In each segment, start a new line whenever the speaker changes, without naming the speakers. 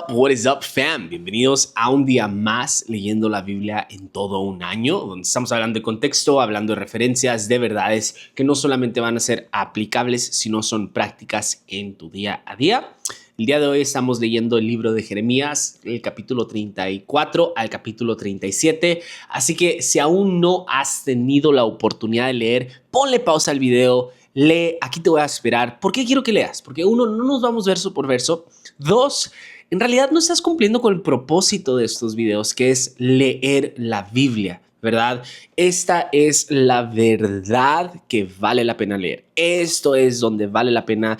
What is up, fam? Bienvenidos a un día más leyendo la Biblia en todo un año, donde estamos hablando de contexto, hablando de referencias, de verdades que no solamente van a ser aplicables, sino son prácticas en tu día a día. El día de hoy estamos leyendo el libro de Jeremías, el capítulo 34 al capítulo 37. Así que si aún no has tenido la oportunidad de leer, ponle pausa al video, lee, aquí te voy a esperar. ¿Por qué quiero que leas? Porque uno, no nos vamos verso por verso. Dos, en realidad no estás cumpliendo con el propósito de estos videos, que es leer la Biblia, ¿verdad? Esta es la verdad que vale la pena leer. Esto es donde vale la pena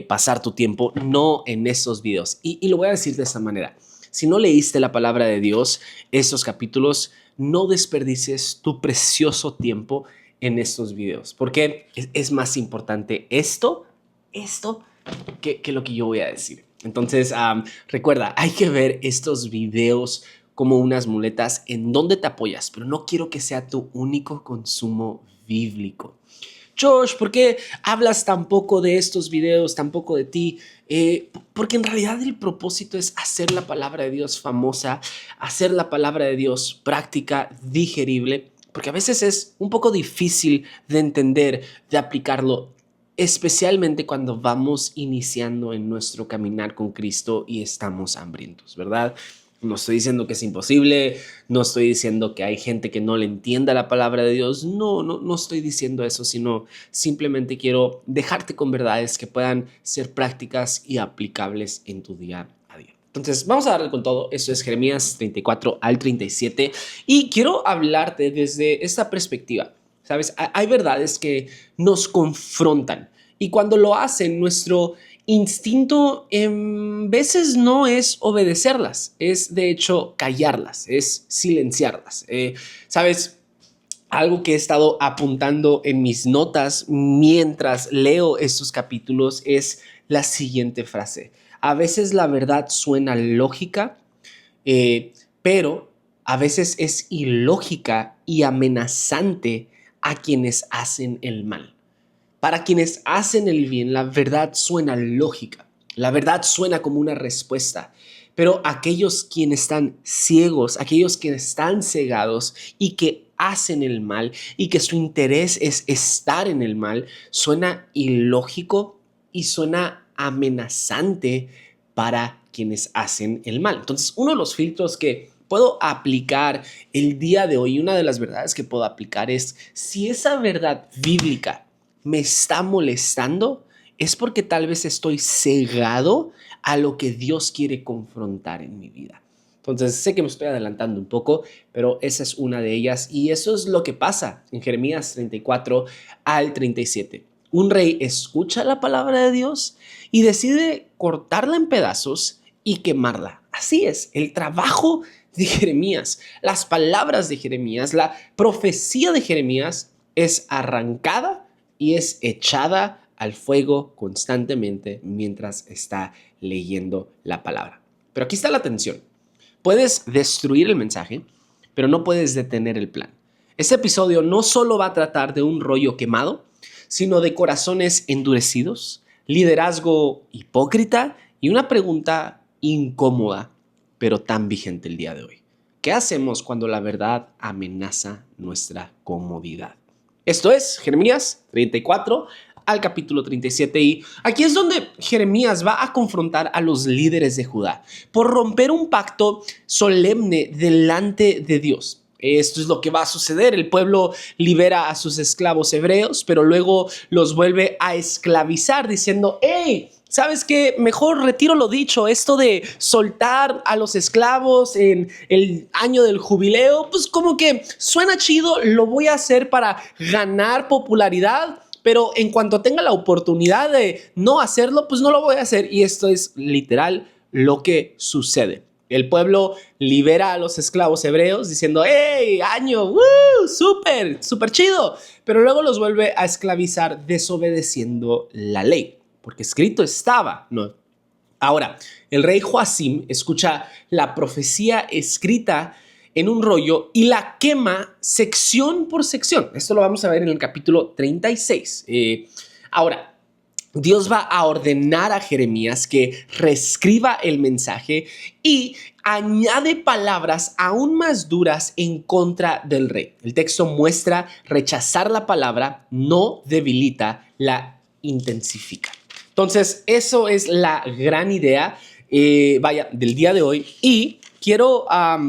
pasar tu tiempo, no en estos videos. Y lo voy a decir de esta manera. Si no leíste la palabra de Dios, estos capítulos, no desperdicies tu precioso tiempo en estos videos, porque es más importante esto que lo que yo voy a decir. Entonces, recuerda, hay que ver estos videos como unas muletas en donde te apoyas, pero no quiero que sea tu único consumo bíblico. Josh, ¿por qué hablas tan poco de estos videos, tan poco de ti? Porque en realidad el propósito es hacer la palabra de Dios famosa, hacer la palabra de Dios práctica, digerible, porque a veces es un poco difícil de entender, de aplicarlo, especialmente cuando vamos iniciando en nuestro caminar con Cristo y estamos hambrientos, ¿verdad? No estoy diciendo que es imposible, no estoy diciendo que hay gente que no le entienda la palabra de Dios, no estoy diciendo eso, sino simplemente quiero dejarte con verdades que puedan ser prácticas y aplicables en tu día a día. Entonces, vamos a darle con todo. Esto es Jeremías 34 al 37 y quiero hablarte desde esta perspectiva. ¿Sabes? Hay verdades que nos confrontan y cuando lo hacen, nuestro instinto en veces no es obedecerlas, es de hecho callarlas, es silenciarlas. ¿Sabes? Algo que he estado apuntando en mis notas mientras leo estos capítulos es la siguiente frase. A veces la verdad suena lógica, pero a veces es ilógica y amenazante a quienes hacen el mal. Para quienes hacen el bien, la verdad suena lógica, la verdad suena como una respuesta, pero aquellos quienes están ciegos, aquellos que están cegados y que hacen el mal y que su interés es estar en el mal, suena ilógico y suena amenazante para quienes hacen el mal. Entonces, uno de los filtros que puedo aplicar el día de hoy, una de las verdades que puedo aplicar es si esa verdad bíblica me está molestando, es porque tal vez estoy cegado a lo que Dios quiere confrontar en mi vida. Entonces, sé que me estoy adelantando un poco, pero esa es una de ellas y eso es lo que pasa en Jeremías 34 al 37. Un rey escucha la palabra de Dios y decide cortarla en pedazos y quemarla. Así es, el trabajo de Jeremías, las palabras de Jeremías, la profecía de Jeremías es arrancada y es echada al fuego constantemente mientras está leyendo la palabra. Pero aquí está la tensión. Puedes destruir el mensaje, pero no puedes detener el plan. Este episodio no solo va a tratar de un rollo quemado, sino de corazones endurecidos, liderazgo hipócrita y una pregunta incómoda, pero tan vigente el día de hoy. ¿Qué hacemos cuando la verdad amenaza nuestra comodidad? Esto es Jeremías 34 al capítulo 37 y aquí es donde Jeremías va a confrontar a los líderes de Judá por romper un pacto solemne delante de Dios. Esto es lo que va a suceder. El pueblo libera a sus esclavos hebreos, pero luego los vuelve a esclavizar diciendo, ¡hey! ¿Sabes qué? Mejor retiro lo dicho, esto de soltar a los esclavos en el año del jubileo, pues como que suena chido, lo voy a hacer para ganar popularidad, pero en cuanto tenga la oportunidad de no hacerlo, pues no lo voy a hacer. Y esto es literal lo que sucede. El pueblo libera a los esclavos hebreos diciendo, ¡hey, año! ¡Woo! ¡Súper! ¡Súper chido! Pero luego los vuelve a esclavizar desobedeciendo la ley. Porque escrito estaba, ¿no? Ahora, el rey Joacim escucha la profecía escrita en un rollo y la quema sección por sección. Esto lo vamos a ver en el capítulo 36. Ahora, Dios va a ordenar a Jeremías que reescriba el mensaje y añade palabras aún más duras en contra del rey. El texto muestra rechazar la palabra no debilita, la intensifica. Entonces, eso es la gran idea, del día de hoy. Y quiero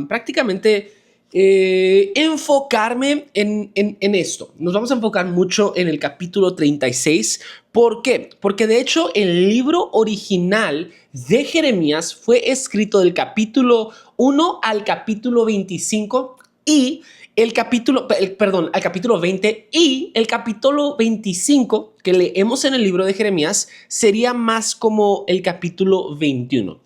prácticamente enfocarme en esto. Nos vamos a enfocar mucho en el capítulo 36. ¿Por qué? Porque de hecho el libro original de Jeremías fue escrito del capítulo 1 al capítulo 25 y al capítulo 20, y el capítulo 25 que leemos en el libro de Jeremías sería más como el capítulo 21.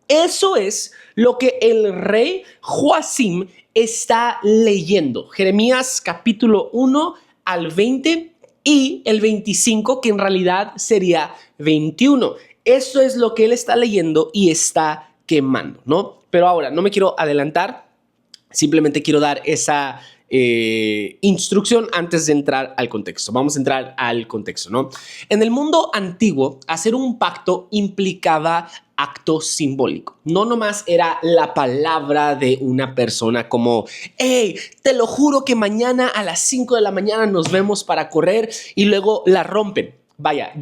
Eso es lo que el rey Joacim está leyendo. Jeremías capítulo 1 al 20 y el 25, que en realidad sería 21. Eso es lo que él está leyendo y está quemando, ¿no? Pero ahora, no me quiero adelantar, simplemente quiero dar esa instrucción antes de entrar al contexto. Vamos a entrar al contexto, ¿no? En el mundo antiguo, hacer un pacto implicaba acto simbólico. No nomás era la palabra de una persona como, hey, te lo juro que mañana a las 5 de la mañana nos vemos para correr, y luego la rompen. Vaya,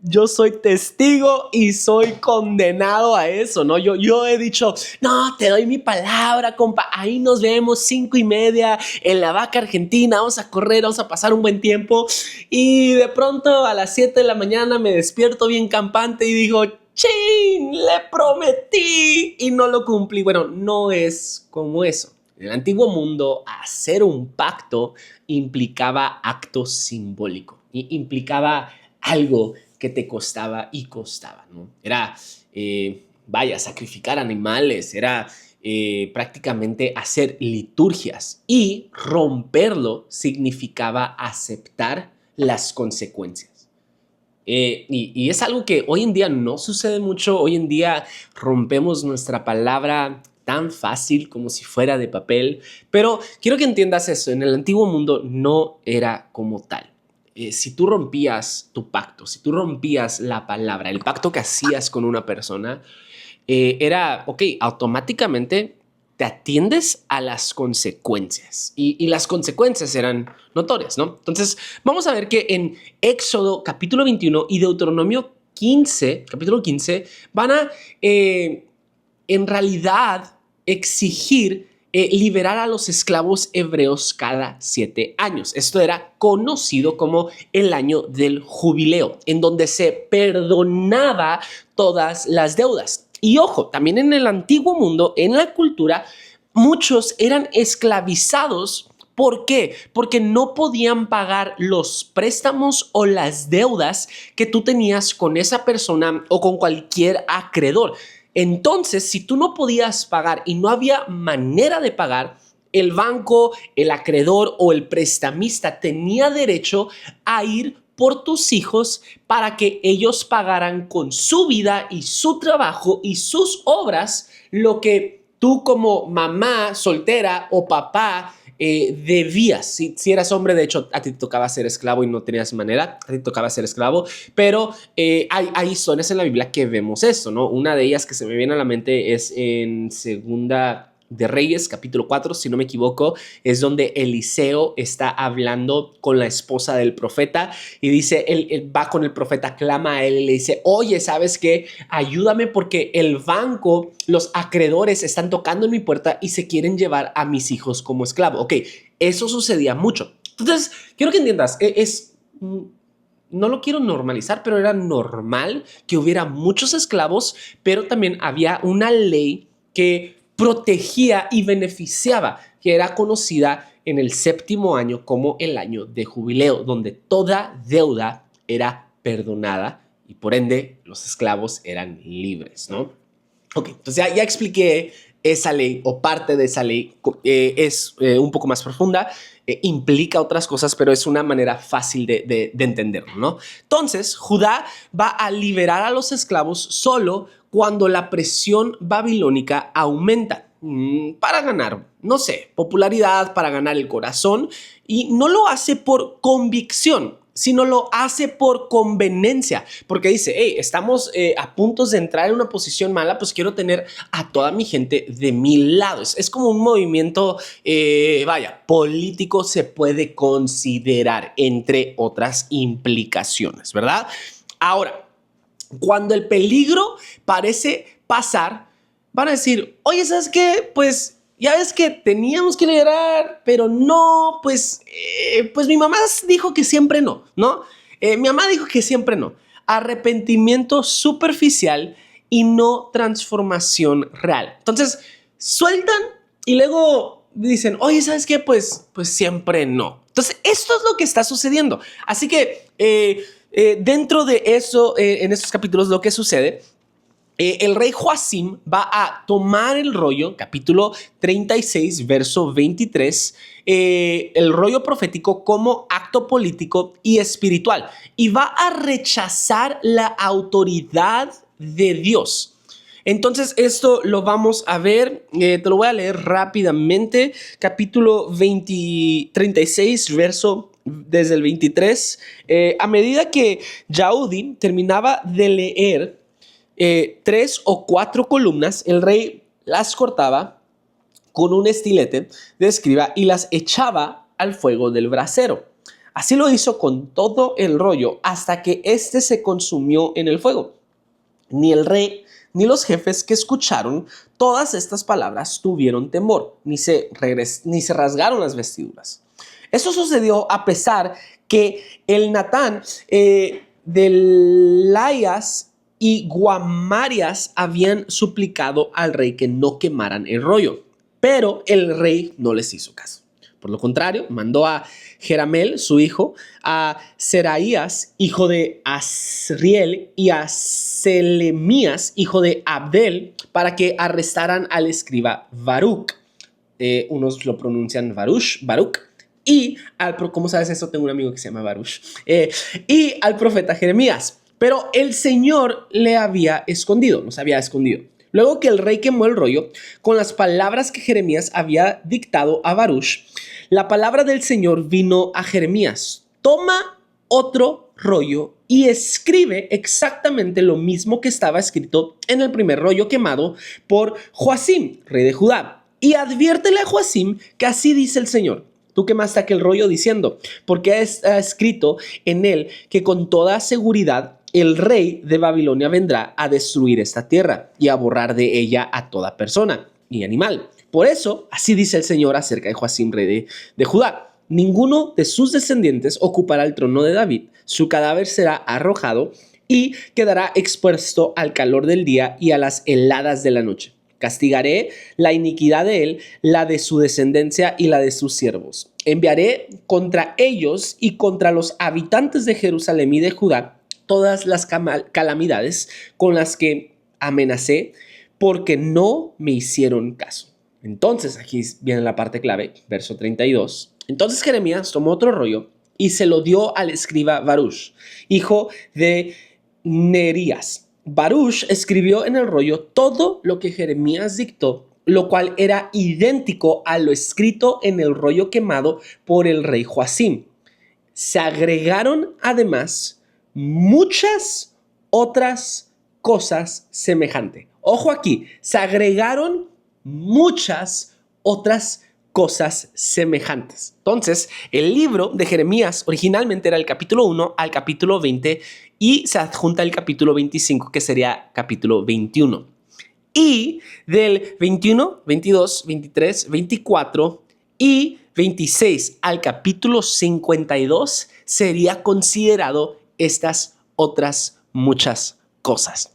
yo soy testigo y soy condenado a eso, ¿no? Yo he dicho, no, te doy mi palabra, compa, ahí nos vemos 5:30 en la vaca argentina, vamos a correr, vamos a pasar un buen tiempo, y de pronto a las 7 de la mañana me despierto bien campante y digo, ¡chin! Le prometí y no lo cumplí. Bueno, no es como eso. En el antiguo mundo, hacer un pacto implicaba acto simbólico, implicaba algo que te costaba y costaba, ¿no? Era, sacrificar animales, era prácticamente hacer liturgias, y romperlo significaba aceptar las consecuencias. Y es algo que hoy en día no sucede mucho. Hoy en día rompemos nuestra palabra tan fácil como si fuera de papel, pero quiero que entiendas eso. En el antiguo mundo no era como tal. Si tú rompías tu pacto, si tú rompías la palabra, el pacto que hacías con una persona, automáticamente te atiendes a las consecuencias, y las consecuencias eran notorias, ¿no? Entonces, vamos a ver que en Éxodo capítulo 21 y Deuteronomio 15, capítulo 15, van a en realidad exigir liberar a los esclavos hebreos cada 7 años. Esto era conocido como el año del jubileo, en donde se perdonaba todas las deudas. Y ojo, también en el antiguo mundo, en la cultura, muchos eran esclavizados. ¿Por qué? Porque no podían pagar los préstamos o las deudas que tú tenías con esa persona o con cualquier acreedor. Entonces, si tú no podías pagar y no había manera de pagar, el banco, el acreedor o el prestamista tenía derecho a ir por tus hijos para que ellos pagaran con su vida y su trabajo y sus obras lo que tú como mamá soltera o papá debías. Si eras hombre, de hecho, a ti te tocaba ser esclavo y no tenías manera, a ti te tocaba ser esclavo, pero hay zonas en la Biblia que vemos eso, ¿no? Una de ellas que se me viene a la mente es en Segunda de Reyes, capítulo 4, si no me equivoco, es donde Eliseo está hablando con la esposa del profeta y dice, él va con el profeta, clama a él y le dice, oye, ¿sabes qué? Ayúdame porque el banco, los acreedores están tocando en mi puerta y se quieren llevar a mis hijos como esclavo. Ok, eso sucedía mucho. Entonces, quiero que entiendas, no lo quiero normalizar, pero era normal que hubiera muchos esclavos, pero también había una ley que protegía y beneficiaba, que era conocida en el 7º año como el año de jubileo, donde toda deuda era perdonada y por ende los esclavos eran libres, ¿no? Ok, entonces ya expliqué esa ley, o parte de esa ley. Es un poco más profunda, implica otras cosas, pero es una manera fácil de entenderlo, ¿no? Entonces, Judá va a liberar a los esclavos solo cuando la presión babilónica aumenta para ganar, no sé, popularidad, para ganar el corazón, y no lo hace por convicción. sino lo hace por conveniencia, porque dice, hey, estamos a punto de entrar en una posición mala, pues quiero tener a toda mi gente de mi lado. Es como un movimiento, político se puede considerar, entre otras implicaciones, ¿verdad? Ahora, cuando el peligro parece pasar, van a decir, oye, ¿sabes qué? Pues ya ves que teníamos que liderar, pero no, pues mi mamá dijo que siempre no, ¿no? Mi mamá dijo que siempre no. Arrepentimiento superficial y no transformación real. Entonces, sueltan y luego dicen, oye, ¿sabes qué? Pues siempre no. Entonces, esto es lo que está sucediendo. Así que dentro de eso, en estos capítulos, lo que sucede, el rey Joacim va a tomar el rollo, capítulo 36, verso 23, el rollo profético como acto político y espiritual, y va a rechazar la autoridad de Dios. Entonces esto lo vamos a ver, te lo voy a leer rápidamente, capítulo 36, verso desde el 23. A medida que Yahudi terminaba de leer 3 o 4 columnas, el rey las cortaba con un estilete de escriba y las echaba al fuego del brasero. Así lo hizo con todo el rollo hasta que éste se consumió en el fuego. Ni el rey ni los jefes que escucharon todas estas palabras tuvieron temor, ni se rasgaron las vestiduras. Eso sucedió a pesar que el Natán de Layas y Guamarias habían suplicado al rey que no quemaran el rollo, pero el rey no les hizo caso. Por lo contrario, mandó a Jeramel, su hijo, a Seraías, hijo de Asriel, y a Selemías, hijo de Abdel, para que arrestaran al escriba Baruch. Unos lo pronuncian Baruch. Y ¿cómo sabes eso? Tengo un amigo que se llama Baruch. Y al profeta Jeremías. Pero el Señor le había escondido, nos había escondido. Luego que el rey quemó el rollo, con las palabras que Jeremías había dictado a Baruch, la palabra del Señor vino a Jeremías. Toma otro rollo y escribe exactamente lo mismo que estaba escrito en el primer rollo quemado por Joacim, rey de Judá. Y adviértele a Joacim que así dice el Señor. Tú quemaste aquel rollo diciendo, porque está escrito en él que con toda seguridad el rey de Babilonia vendrá a destruir esta tierra y a borrar de ella a toda persona y animal. Por eso, así dice el Señor acerca de Joacim, rey de Judá. Ninguno de sus descendientes ocupará el trono de David. Su cadáver será arrojado y quedará expuesto al calor del día y a las heladas de la noche. Castigaré la iniquidad de él, la de su descendencia y la de sus siervos. Enviaré contra ellos y contra los habitantes de Jerusalén y de Judá todas las calamidades con las que amenacé porque no me hicieron caso. Entonces, aquí viene la parte clave, verso 32. Entonces Jeremías tomó otro rollo y se lo dio al escriba Baruch, hijo de Nerías. Baruch escribió en el rollo todo lo que Jeremías dictó, lo cual era idéntico a lo escrito en el rollo quemado por el rey Joacim. Se agregaron además muchas otras cosas semejantes. Ojo aquí, se agregaron muchas otras cosas semejantes. Entonces, el libro de Jeremías originalmente era el capítulo 1 al capítulo 20 y se adjunta el capítulo 25, que sería capítulo 21. Y del 21, 22, 23, 24 y 26 al capítulo 52 sería considerado estas otras muchas cosas.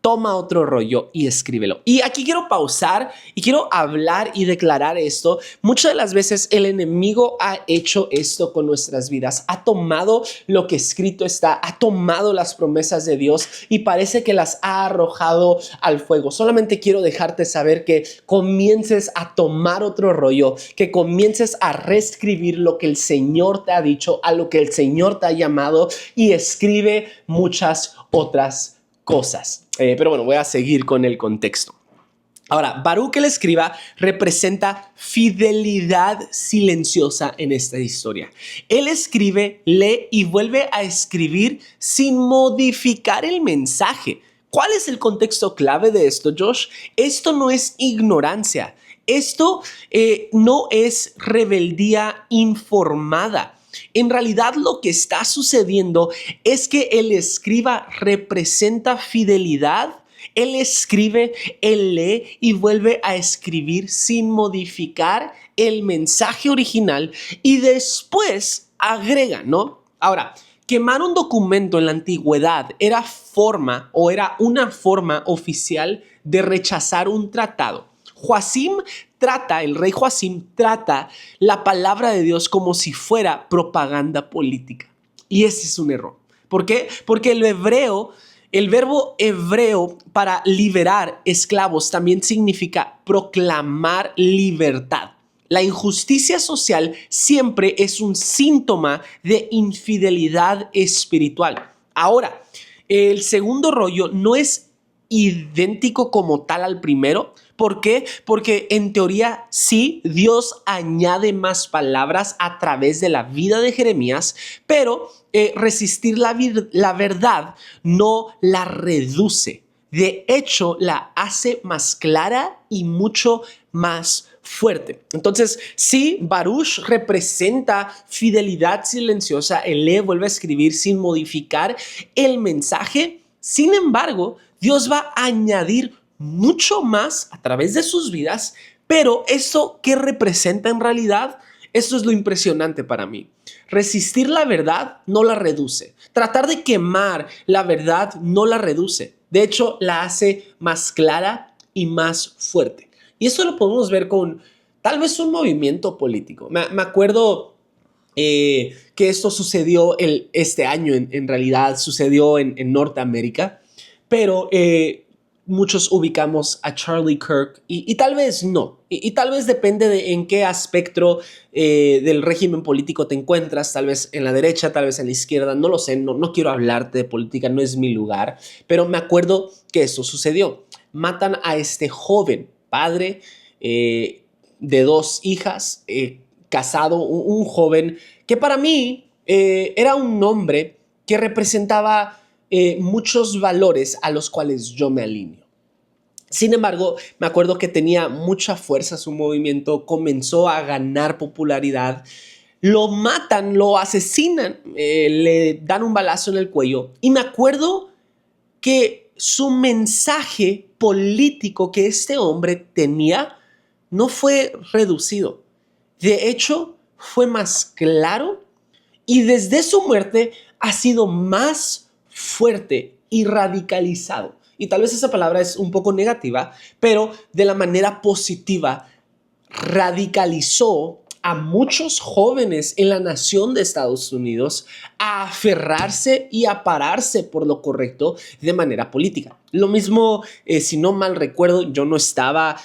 Toma otro rollo y escríbelo. Y aquí quiero pausar y quiero hablar y declarar esto. Muchas de las veces el enemigo ha hecho esto con nuestras vidas. Ha tomado lo que escrito está, ha tomado las promesas de Dios y parece que las ha arrojado al fuego. Solamente quiero dejarte saber que comiences a tomar otro rollo, que comiences a reescribir lo que el Señor te ha dicho, a lo que el Señor te ha llamado, y escribe muchas otras cosas. Pero bueno, voy a seguir con el contexto. Ahora, Baruch el escriba representa fidelidad silenciosa en esta historia. Él escribe, lee y vuelve a escribir sin modificar el mensaje. ¿Cuál es el contexto clave de esto, Josh? Esto no es ignorancia. Esto no es rebeldía informada. En realidad lo que está sucediendo es que el escriba representa fidelidad. Él escribe, él lee y vuelve a escribir sin modificar el mensaje original y después agrega, ¿no? Ahora, quemar un documento en la antigüedad era una forma oficial de rechazar un tratado. El rey Joacim trata la palabra de Dios como si fuera propaganda política. Y ese es un error. ¿Por qué? Porque el verbo hebreo para liberar esclavos también significa proclamar libertad. La injusticia social siempre es un síntoma de infidelidad espiritual. Ahora, el segundo rollo no es idéntico como tal al primero. ¿Por qué? Porque en teoría sí, Dios añade más palabras a través de la vida de Jeremías, pero resistir la verdad no la reduce. De hecho, la hace más clara y mucho más fuerte. Entonces, sí, Baruch representa fidelidad silenciosa. Él lee, vuelve a escribir sin modificar el mensaje. Sin embargo, Dios va a añadir mucho más a través de sus vidas, pero eso que representa en realidad, eso es lo impresionante para mí. Resistir la verdad no la reduce. Tratar de quemar la verdad no la reduce. De hecho, la hace más clara y más fuerte. Y esto lo podemos ver con tal vez un movimiento político. Me acuerdo que esto sucedió este año, en realidad sucedió en Norteamérica, pero muchos ubicamos a Charlie Kirk y tal vez no. Y tal vez depende de en qué aspecto del régimen político te encuentras, tal vez en la derecha, tal vez en la izquierda, no lo sé, no quiero hablarte de política, no es mi lugar, pero me acuerdo que eso sucedió. Matan a este joven padre de 2 hijas, casado, un joven que para mí era un hombre que representaba muchos valores a los cuales yo me alineo. Sin embargo, me acuerdo que tenía mucha fuerza su movimiento, comenzó a ganar popularidad, lo matan, lo asesinan, le dan un balazo en el cuello y me acuerdo que su mensaje político que este hombre tenía no fue reducido. De hecho, fue más claro y desde su muerte ha sido más fuerte y radicalizado. Y tal vez esa palabra es un poco negativa, pero de la manera positiva radicalizó a muchos jóvenes en la nación de Estados Unidos a aferrarse y a pararse por lo correcto de manera política. Lo mismo, si no mal recuerdo, yo no estaba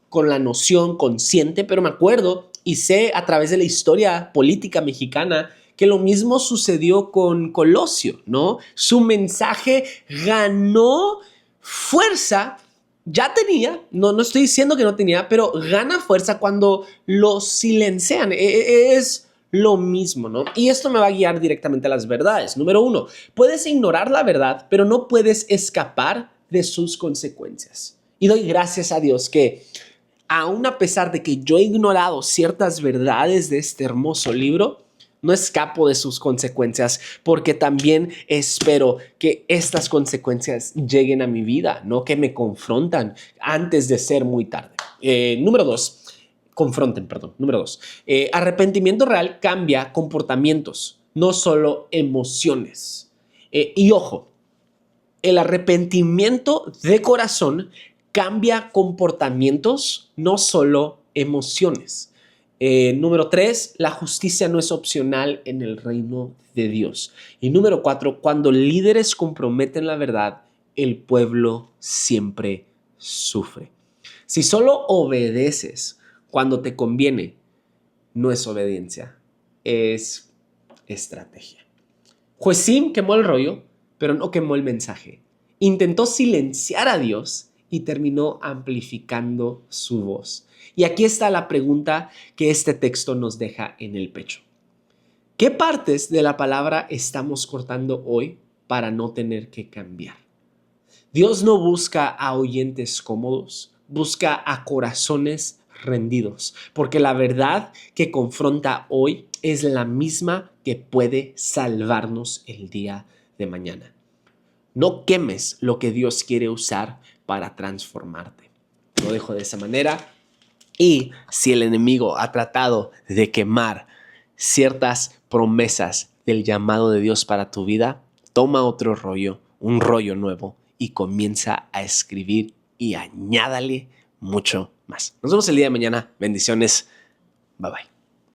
con la noción consciente, pero me acuerdo y sé a través de la historia política mexicana que lo mismo sucedió con Colosio, ¿no? Su mensaje ganó fuerza. Ya tenía, no estoy diciendo que no tenía, pero gana fuerza cuando lo silencian. Es lo mismo, ¿no? Y esto me va a guiar directamente a las verdades. Número 1, puedes ignorar la verdad, pero no puedes escapar de sus consecuencias. Y doy gracias a Dios que aún a pesar de que yo he ignorado ciertas verdades de este hermoso libro, no escapo de sus consecuencias porque también espero que estas consecuencias lleguen a mi vida, no que me confrontan antes de ser muy tarde. Número 2, confronten, perdón. Número 2, arrepentimiento real cambia comportamientos, no solo emociones. Y ojo, el arrepentimiento de corazón cambia comportamientos, no solo emociones. Número 3, la justicia no es opcional en el reino de Dios. Y número 4, cuando líderes comprometen la verdad, el pueblo siempre sufre. Si solo obedeces cuando te conviene, no es obediencia, es estrategia. Joacim quemó el rollo, pero no quemó el mensaje. Intentó silenciar a Dios y terminó amplificando su voz. Y aquí está la pregunta que este texto nos deja en el pecho. ¿Qué partes de la palabra estamos cortando hoy para no tener que cambiar? Dios no busca a oyentes cómodos, busca a corazones rendidos, porque la verdad que confronta hoy es la misma que puede salvarnos el día de mañana. No quemes lo que Dios quiere usar para transformarte. Lo dejo de esa manera. Y si el enemigo ha tratado de quemar ciertas promesas del llamado de Dios para tu vida, toma otro rollo, un rollo nuevo y comienza a escribir y añádale mucho más. Nos vemos el día de mañana. Bendiciones. Bye bye.